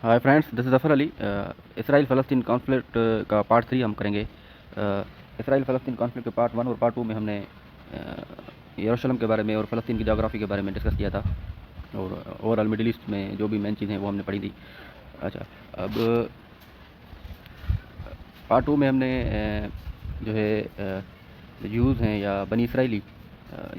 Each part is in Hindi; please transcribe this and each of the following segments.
Hi friends, this is Zafar Ali. Israel Palestine conflict का पार्ट 3 हम करेंगे। इसराइल फ़लस्तीन कॉन्फ्लिक्ट के पार्ट 1 और पार्ट 2 में हमने यरूशलेम के बारे में और फ़लस्तीन की जोग्राफ़ी के बारे में डिस्कस किया था, और ओवरऑल मिडिल ईस्ट में जो भी मेन चीज़ें हैं वो हमने पढ़ी थी। अच्छा, अब पार्ट 2 में हमने जो है यूज़ हैं या बनी इसराइली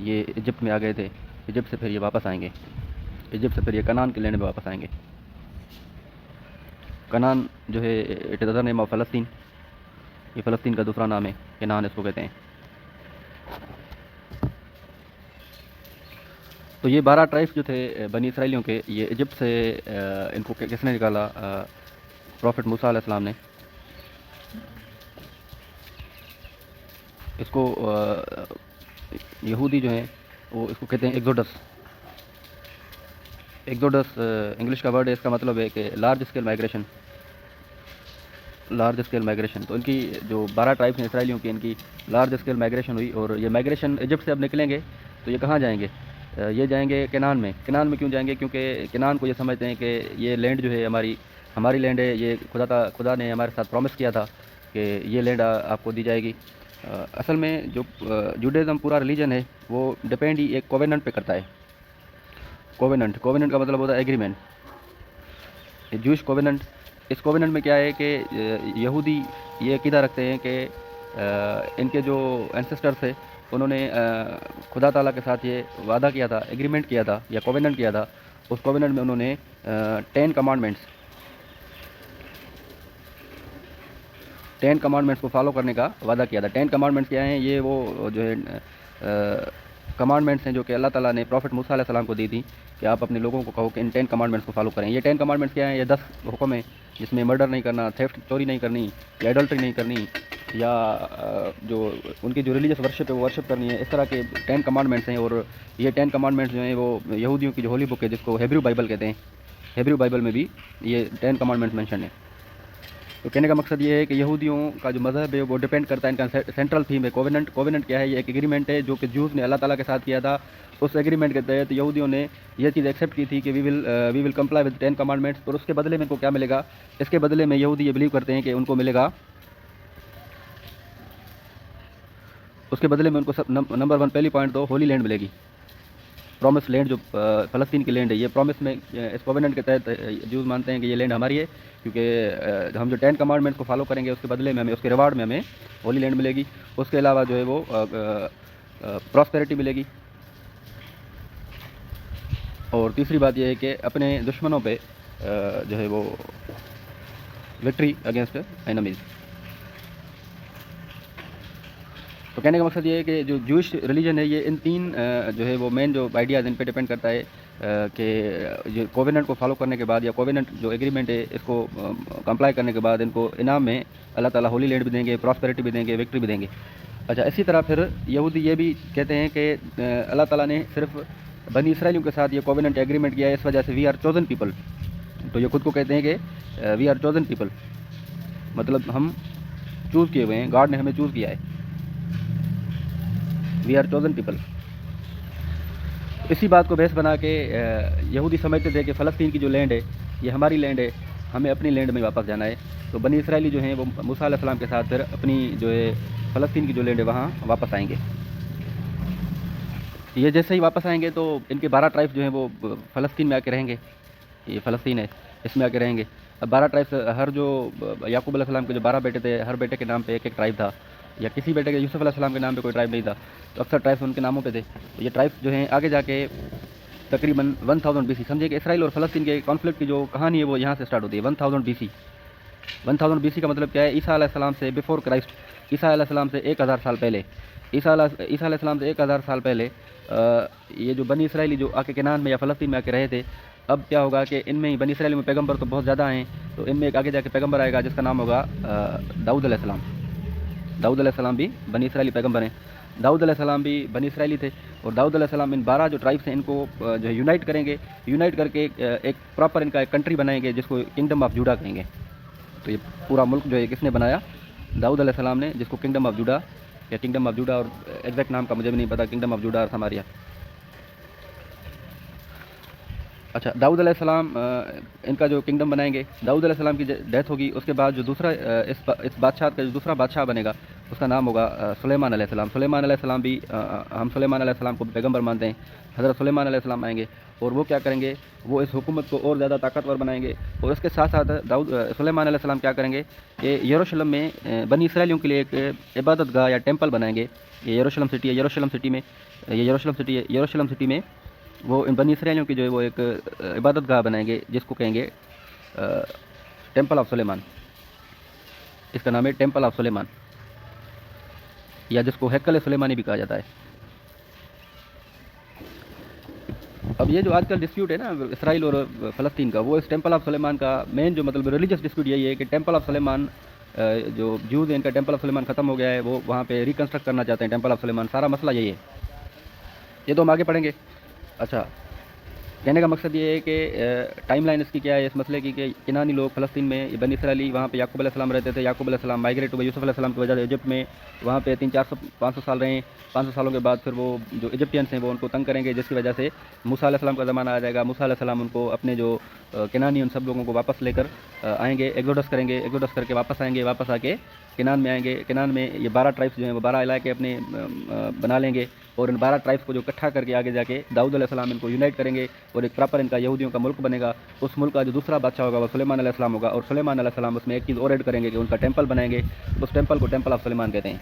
ये इजिप्ट में आ गए थे। इजिप्ट से फिर ये वापस आएंगे, इजिप्ट से फिर ये कनान के लैंड में वापस आएंगे। कनान जो है it is other name of फ़लस्तीन। ये फ़लस्तीन का दूसरा नाम है, कनान इसको कहते हैं। तो ये 12 ट्राइब्स जो थे बनी इसराइलियों के, ये इजिप्ट से इनको किसने निकाला? प्रॉफिट मूसा अलैहिस्सलाम ने। इसको यहूदी जो हैं वो इसको कहते हैं एक्सोडस। एक्सोडस इंग्लिश का वर्ड है, इसका मतलब है कि large scale migration, large scale migration. तो इनकी जो 12 ट्राइब्स हैं इसराइलियों की, इनकी लार्ज स्केल माइग्रेशन हुई, और ये माइग्रेशन इजिप्ट से अब निकलेंगे तो ये कहाँ जाएंगे? ये जाएंगे कनान में। कनान में क्यों जाएंगे? क्योंकि कनान को ये समझते हैं कि ये लैंड जो है हमारी लैंड है। ये खुदा ने हमारे साथ प्रॉमिस किया था कि ये लैंड आपको दी जाएगी। असल में जो जुडाइज़्म पूरा रिलीजन है वो डिपेंड ही एक कोवेनेंट पे करता है। कोवेनेंट का मतलब होता है एग्रीमेंट, जूश कोवेनेंट। इस कोवेनेंट में क्या है कि यहूदी ये अकीदा रखते हैं कि इनके जो एंसेस्टर्स थे उन्होंने खुदा ताला के साथ ये वादा किया था, एग्रीमेंट किया था या कोवेनेंट किया था। उस कोवेनेंट में उन्होंने 10 कमांडमेंट्स को फॉलो करने का वादा किया था। 10 कमांडमेंट्स क्या हैं? ये वो जो है कमांडमेंट्स हैं जो कि अल्लाह ताला ने प्रॉफिट मूसा अलैहि सलाम को दी थी कि आप अपने लोगों को कहो कि इन 10 कमांडमेंट्स को फॉलो करें। ये 10 कमांडमेंट्स क्या हैं? ये 10 हुक्म हैं, जिसमें मर्डर नहीं करना, थेफ्ट चोरी नहीं करनी, या एडल्ट्री नहीं करनी, या जो उनकी जो रिलीजियस वर्शिप है वो वर्शिप करनी है। इस तरह के 10 कमांडमेंट्स हैं, और ये 10 कमांडमेंट्स जो हैं वो यहूदियों की जो होली बुक है जिसको हेब्रू बाइबल कहते हैं, हेब्रू बाइबल में भी ये 10 कमांडमेंट्स मेंशन है। तो कहने का मकसद ये है कि यहूदियों का जो मज़हब है वो डिपेंड करता है, इनका सेंट्रल थीम है कोवेनेंट। कोवेनेंट क्या है? ये एक एग्रीमेंट है जो कि जूस ने अल्लाह ताला के साथ किया था। उस एग्रीमेंट के तहत यहूदियों ने यह चीज़ एक्सेप्ट की थी कि we will comply with 10 commandments. और उसके बदले में इनको क्या मिलेगा? इसके बदले में यहूदी ये बिलीव करते हैं कि उनको मिलेगा, उसके बदले में उनको नंबर 1 पहली पॉइंट तो होली लैंड मिलेगी। प्रॉमिस लैंड जो फ़लस्तीन की लैंड है, ये प्रॉमिस में इस कोवेनेंट के तहत जूस मानते हैं कि ये लैंड हमारी है, क्योंकि हम जो 10 कमांडमेंट्स को फॉलो करेंगे उसके बदले में हमें, उसके रिवार्ड में हमें होली लैंड मिलेगी। उसके अलावा जो है वो प्रॉस्पेरिटी मिलेगी। और तीसरी बात यह है कि अपने दुश्मनों पे जो है वो विक्ट्री अगेंस्ट एनिमीज़। तो कहने का मकसद ये है कि जो जूश रिलीजन है ये इन 3 जो है वो मेन जो आइडियाज़ इन पे डिपेंड करता है कि जो कोवेनेंट को फॉलो करने के बाद, या कोवेनेंट जो एग्रीमेंट है इसको कंप्लाई करने के बाद, इनको इनाम में अल्लाह ताला होली लैंड भी देंगे, प्रॉस्पेरिटी भी देंगे, विक्ट्री भी देंगे। अच्छा, इसी तरह फिर यहूदी ये भी कहते हैं कि अल्लाह ताला ने सिर्फ बनी इसराइलियों के साथ ये कोवेनेंट एग्रीमेंट किया है, इस वजह से वी आर चोजन पीपल। तो ये खुद को कहते हैं कि वी आर चोजन पीपल, मतलब हम चूज़ किए हुए हैं, गॉड ने हमें चूज़ किया है, वी आर चोजन पीपल। इसी बात को बेस बना के यहूदी समझते थे कि फ़लस्तीन की जो लैंड है ये हमारी लैंड है, हमें अपनी लैंड में वापस जाना है। तो बनी इसराइली जो हैं वो मूसा अलैहि सलाम के साथ फिर अपनी जो है फ़लस्तीन की जो लैंड है वहाँ वापस आएंगे। ये जैसे ही वापस आएंगे तो इनके 12 ट्राइब्स जो हैं वो फ़लस्तीन में आके रहेंगे। ये फ़लस्तीन है, इसमें आके रहेंगे। अब 12 ट्राइब्स, हर जो याकूब अलैहि सलाम के जो 12 बेटे थे, हर बेटे के नाम पे एक एक ट्राइब था, या किसी बेटे के यूसुफ अलैहि सलाम के नाम पे कोई ट्राइब नहीं था, तो अक्सर ट्राइब्स उनके नामों पे थे। तो ये ट्राइब्स जो हैं आगे जाके तकरीबन 1000 BC, समझिए कि इसराइल और फ़लस्तीन के कॉन्फ्लिक्ट की जो कहानी है वो यहाँ से स्टार्ट होती है। 1000 BC। 1000 BC का मतलब क्या है? ईसा अलैहि सलाम से बिफोर क्राइस्ट, ईसा अलैहि सलाम से 1000 साल पहले, ईसा अलैहि सलाम से 1000 साल पहले ये जो बनी इसराइली जो आके कनान में या फ़लस्तीन में आके रहे थे, अब क्या होगा कि इनमें ही बनी इसराइल में पैगंबर तो बहुत ज़्यादा हैं, तो इनमें एक आगे जाके पैगंबर आएगा जिसका नाम होगा दाऊद अलैहि सलाम। दाऊद अलैहि सलाम भी बनी इसराइली पैगंबर हैं। दाऊद अलैहि सलाम भी बनी इसराइली थे, और दाऊद अलैहि सलाम इन 12 जो ट्राइब्स हैं इनको जो है यूनाइट करेंगे, यूनाइट करके एक प्रॉपर इनका एक कंट्री बनाएंगे जिसको किंगडम ऑफ जूडा कहेंगे। तो ये पूरा मुल्क जो है किसने बनाया? दाऊद अलैहि सलाम ने, जिसको किंगडम ऑफ जूडा या किंगडम ऑफ जूडा, और एग्जैक्ट नाम का मुझे भी नहीं पता, किंगडम ऑफ जूडा और समारिया। अच्छा, दाऊद अलैहिस्सलाम इनका जो किंगडम बनाएंगे, दाऊद अलैहिस्सलाम की डेथ होगी, उसके बाद जो दूसरा इस बादशाह का जो दूसरा बादशाह बनेगा उसका नाम होगा सुलेमान अलैहिस्सलाम। सुलेमान अलैहिस्सलाम भी हम सुलेमान अलैहिस्सलाम को पैगंबर मानते हैं। हज़रत सुलेमान अलैहिस्सलाम आएंगे और वो क्या करेंगे, वो इस हुकूमत को और ज़्यादा ताकतवर बनाएंगे। और इसके साथ साथ सुलेमान अलैहिस्सलाम क्या करेंगे कि यरूशलेम में बनी इसराइलियों के लिए एक इबादत गाह या टेम्पल बनाएंगे। ये यरूशलेम सिटी है, यरूशलेम सिटी में ये यरूशलेम सिटी है, यरूशलेम सिटी में वो इन बनी इसराइलियों की जो है वो एक इबादत गाह बनाएंगे जिसको कहेंगे टेम्पल ऑफ सुलेमान। इसका नाम है टेम्पल ऑफ सुलेमान, या जिसको हैकल सुलेमानी भी कहा जाता है। अब ये जो आजकल डिस्प्यूट है ना इसराइल और फ़लस्तीन का, वो इस टेम्पल ऑफ सुलेमान का मेन जो मतलब रिलीजियस डिस्प्यूट यही है कि टेम्पल ऑफ सुलेमान जो जूज हैं इनका टेम्पल ऑफ सुलेमान ख़त्म हो गया है, वो वहाँ पे रिकन्स्ट्रक्ट करना चाहते हैं टेम्पल ऑफ सुलेमान। सारा मसला यही है। ये तो हम आगे पढ़ेंगे। अच्छा, कहने का मकसद ये है कि टाइमलाइन इसकी क्या है इस मसले की कि किनानी लोग फ़लस्तीन में, बनी इसराइली वहाँ पे याकूब अलैहिस्सलाम रहते थे। याकूब अलैहिस्सलाम माइग्रेट हुए यूसुफ अलैहिस्सलाम की वजह से इजिप्ट में, वहाँ पे 300-400-500 साल रहे। 500 सालों के बाद फिर वो जो इजिप्टियंस हैं वो उनको तंग करेंगे, जिसकी वजह से मूसा अलैहिस्सलाम का ज़माना आ जाएगा। मूसा अलैहिस्सलाम उनको अपने जो किनानी उन सब लोगों को वापस लेकर आएंगे, एक्सोडस करेंगे, एक्सोडस करके वापस आएंगे, वापस आके किनान में आएंगे। किनान में ये 12 ट्राइब्स जो हैं वो 12 इलाके अपने बना लेंगे और इन 12 ट्राइब्स को जो इकट्ठा करके आगे जाके दाऊद अलैहिस्सलाम इनको यूनाइट करेंगे और एक प्रॉपर इनका यहूदियों का मुल्क बनेगा। उस मुल्क का जो दूसरा बादशाह होगा वो सुलेमान अलैहिस्सलाम होगा और सुलेमान अलैहिस्सलाम उसमें एक चीज़ और ऐड करेंगे कि उनका टेम्पल बनाएंगे। उस टेम्पल को टेम्पल ऑफ सुलेमान कहते हैं।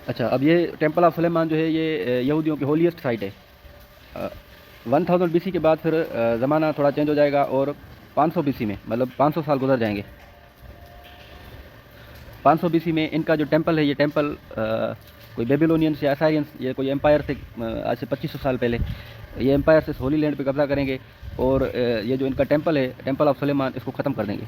अच्छा, अब ये टेम्पल ऑफ सुलेमान जो है ये यहूदियों की होलीएस्ट साइट है। 1000 BC के बाद फिर ज़माना थोड़ा चेंज हो जाएगा और 500 BC में, मतलब 500 साल गुजर जाएंगे। 500 BC में इनका जो टेम्पल है, ये टेम्पल कोई बेबीलोनियंस या असारियंस, ये कोई एम्पायर से आज से 2500 साल पहले ये एम्पायर से होली लैंड पे कब्जा करेंगे और ये जो इनका टेम्पल है, टेम्पल ऑफ सुलेमान, इसको ख़त्म कर देंगे।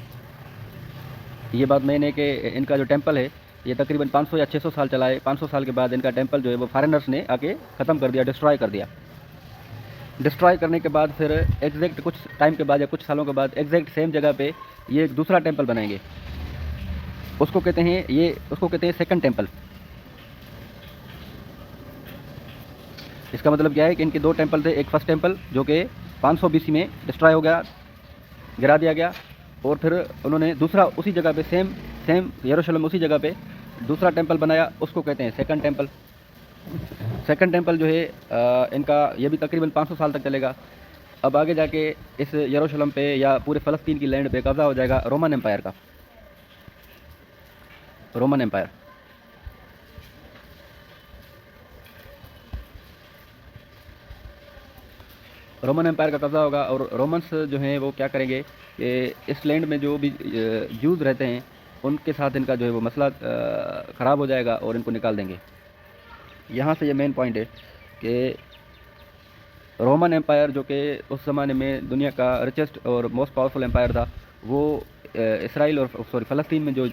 ये बात मैंने है कि इनका जो टेम्पल है ये तकरीबन 500 या 600 साल चला है। 500 साल के बाद इनका टेम्पल जो है वो फॉरेनर्स ने आके ख़त्म कर दिया, डिस्ट्रॉय कर दिया। डिस्ट्रॉय करने के बाद फिर एग्जैक्ट कुछ टाइम के बाद या कुछ सालों के बाद एग्जैक्ट सेम जगह पे ये एक दूसरा टेम्पल बनाएंगे। उसको कहते हैं सेकंड टेम्पल। इसका मतलब क्या है कि इनके दो टेम्पल थे। एक फर्स्ट टेम्पल जो कि 500 BC में डिस्ट्रॉय हो गया, गिरा दिया गया, और फिर उन्होंने दूसरा उसी जगह पे सेम यरूशलेम उसी जगह पे दूसरा टेम्पल बनाया, उसको कहते हैं सेकंड टेम्पल। सेकंड टेम्पल जो है इनका ये भी तकरीबन 500 साल तक चलेगा। अब आगे जाके इस यरूशलेम पे या पूरे फ़लस्तीन की लैंड पे कब्जा हो जाएगा रोमन एम्पायर का। रोमन एम्पायर, रोमन एम्पायर का कब्जा होगा और रोमन्स जो हैं वो क्या करेंगे कि इस लैंड में जो भी जूज रहते हैं उनके साथ इनका जो है वो मसला ख़राब हो जाएगा और इनको निकाल देंगे। यहाँ से ये मेन पॉइंट है कि रोमन एम्पायर जो कि उस ज़माने में दुनिया का रिचेस्ट और मोस्ट पावरफुल एम्पायर था, वो इसराइल और फ़लस्तीन में जो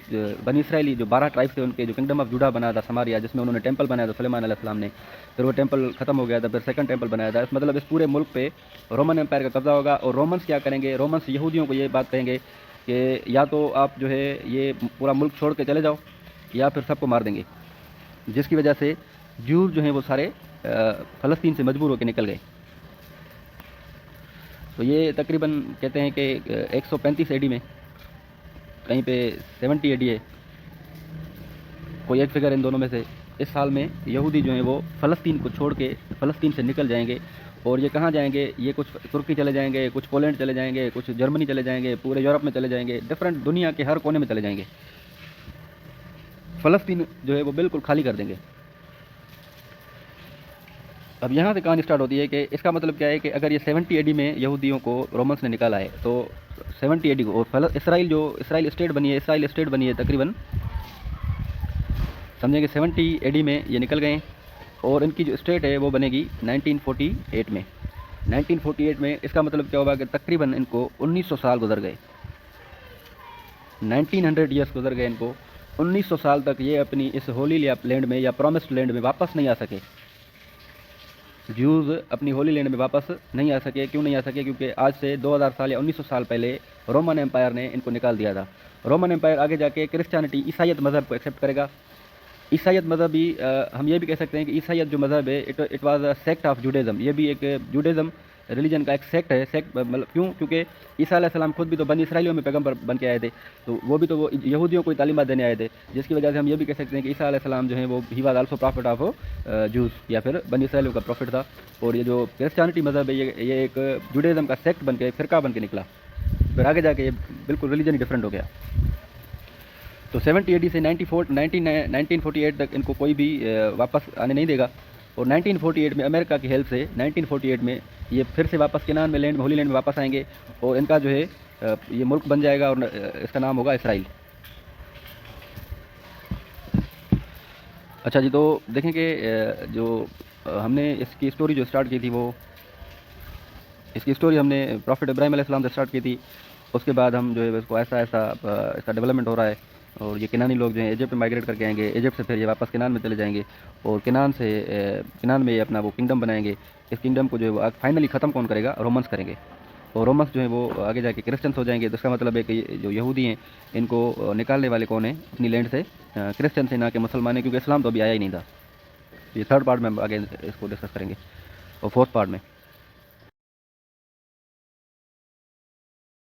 बनी इसराइली जो 12 ट्राइब्स थे उनके जो किंगडम ऑफ जूडा बना था समारिया, जिसमें उन्होंने टेम्पल बनाया था सुलेमान अलैहिस्सलाम ने। फिर वो टेम्पल ख़त्म हो गया था, फिर सेकंड टेम्पल बनाया था। इस मतलब इस पूरे मुल्क पे रोमन एम्पायर का कब्जा होगा। और रोमन्स क्या करेंगे, रोमन्स यहूदियों को ये बात कहेंगे कि या तो आप जो है ये पूरा मुल्क छोड़ के चले जाओ या फिर सबको मार देंगे, जिसकी वजह से जूज जो हैं वो सारे फ़लस्तीन से मजबूर होकर निकल गए। तो ये तकरीबन कहते हैं कि 135 AD में, कहीं पे 70 AD है, कोई एक फिगर इन दोनों में से, इस साल में यहूदी जो हैं वो फ़लस्तीन को छोड़ के फ़लस्तीन से निकल जाएंगे। और ये कहाँ जाएंगे, ये कुछ तुर्की चले जाएंगे, कुछ पोलैंड चले जाएंगे, कुछ जर्मनी चले जाएंगे, पूरे यूरोप में चले जाएंगे, डिफरेंट दुनिया के हर कोने में चले जाएंगे। फ़लस्तीन जो है वो बिल्कुल खाली कर देंगे। अब यहाँ से कहानी स्टार्ट होती है कि इसका मतलब क्या है कि अगर ये 70 AD में यहूदियों को रोमन्स ने निकाला है तो 70 AD को, और इसराइल स्टेट बनी है तकरीबन समझेंगे 70 AD में ये निकल गए। और इनकी जो स्टेट है वो बनेगी 1948 में। 1948 में इसका मतलब क्या होगा कि तकरीबन इनको 1900 साल गुजर गए, 1900 ईयर्स गुजर गए इनको। 1900 साल तक ये अपनी इस होली लैंड में या प्रॉमिस्ड लैंड में वापस नहीं आ सके। ज्यूज़ अपनी होली लैंड में वापस नहीं आ सके। क्यों नहीं आ सके? क्योंकि आज से 2000 साल या 1900 साल पहले रोमन एम्पायर ने इनको निकाल दिया था। रोमन एम्पायर आगे जाके क्रिश्चियनिटी, ईसाईयत मज़हब को एक्सेप्ट करेगा। ईसाईयत मज़हब भी हम ये भी कह सकते हैं कि ईसाईयत जो मज़हब है it was a sect of Judaism. ये भी एक जूडाइज़म रिलीजन का एक सेक्ट है। सेक्ट मतलब क्यों? क्योंकि ईसा अलैहिस्सलाम खुद भी तो बनी इसराइलियों में पैगंबर बन के आए थे, तो वो भी तो वो यहूदियों को तालीमात देने आए थे, जिसकी वजह से हम ये भी कह सकते हैं कि ईसा अलैहिस्सलाम जो है वो he was also profit of juice, या फिर बनी इसराइलियों का प्रॉफिट था। और ये जो क्रिश्चियनिटी मज़हब है ये एक जुडाइज़म का सेक्ट बन के, फ़िरका बन के निकला, फिर आगे जाके ये बिल्कुल रिलीजन ही डिफरेंट हो गया। तो 70 AD से 1948 तक इनको कोई भी वापस आने नहीं देगा। और 1948 में अमेरिका की हेल्प से 1948 में ये फिर से वापस केनान में लैंड, होली लैंड में वापस आएंगे, और इनका जो है ये मुल्क बन जाएगा, और इसका नाम होगा इसराइल। अच्छा जी, तो देखें कि जो हमने इसकी स्टोरी जो स्टार्ट की थी, वो इसकी स्टोरी हमने प्रॉफिट इब्राहिम अलैहिस्सलाम से स्टार्ट की थी। उसके बाद हम जो है इसको ऐसा ऐसा इसका डेवलपमेंट हो रहा है, और ये किनानी लोग जो हैं इजिप्ट में माइग्रेट करके आएंगे, इजिप्ट से फिर ये वापस किनान में चले जाएंगे, और किनान में ये अपना वो किंगडम बनाएंगे। इस किंगडम को जो है वो फाइनली ख़त्म कौन करेगा? रोमन्स करेंगे, और रोमन्स जो है वो आगे जाके क्रिश्चियंस हो जाएंगे। तो इसका मतलब है कि जो यहूदी हैं इनको निकालने वाले कौन है अपनी लैंड से? क्रिश्चियन से, ना कि मुसलमान है, क्योंकि इस्लाम तो अभी आया ही नहीं था। ये थर्ड पार्ट में हम आगे इसको डिस्कस करेंगे, और फोर्थ पार्ट में।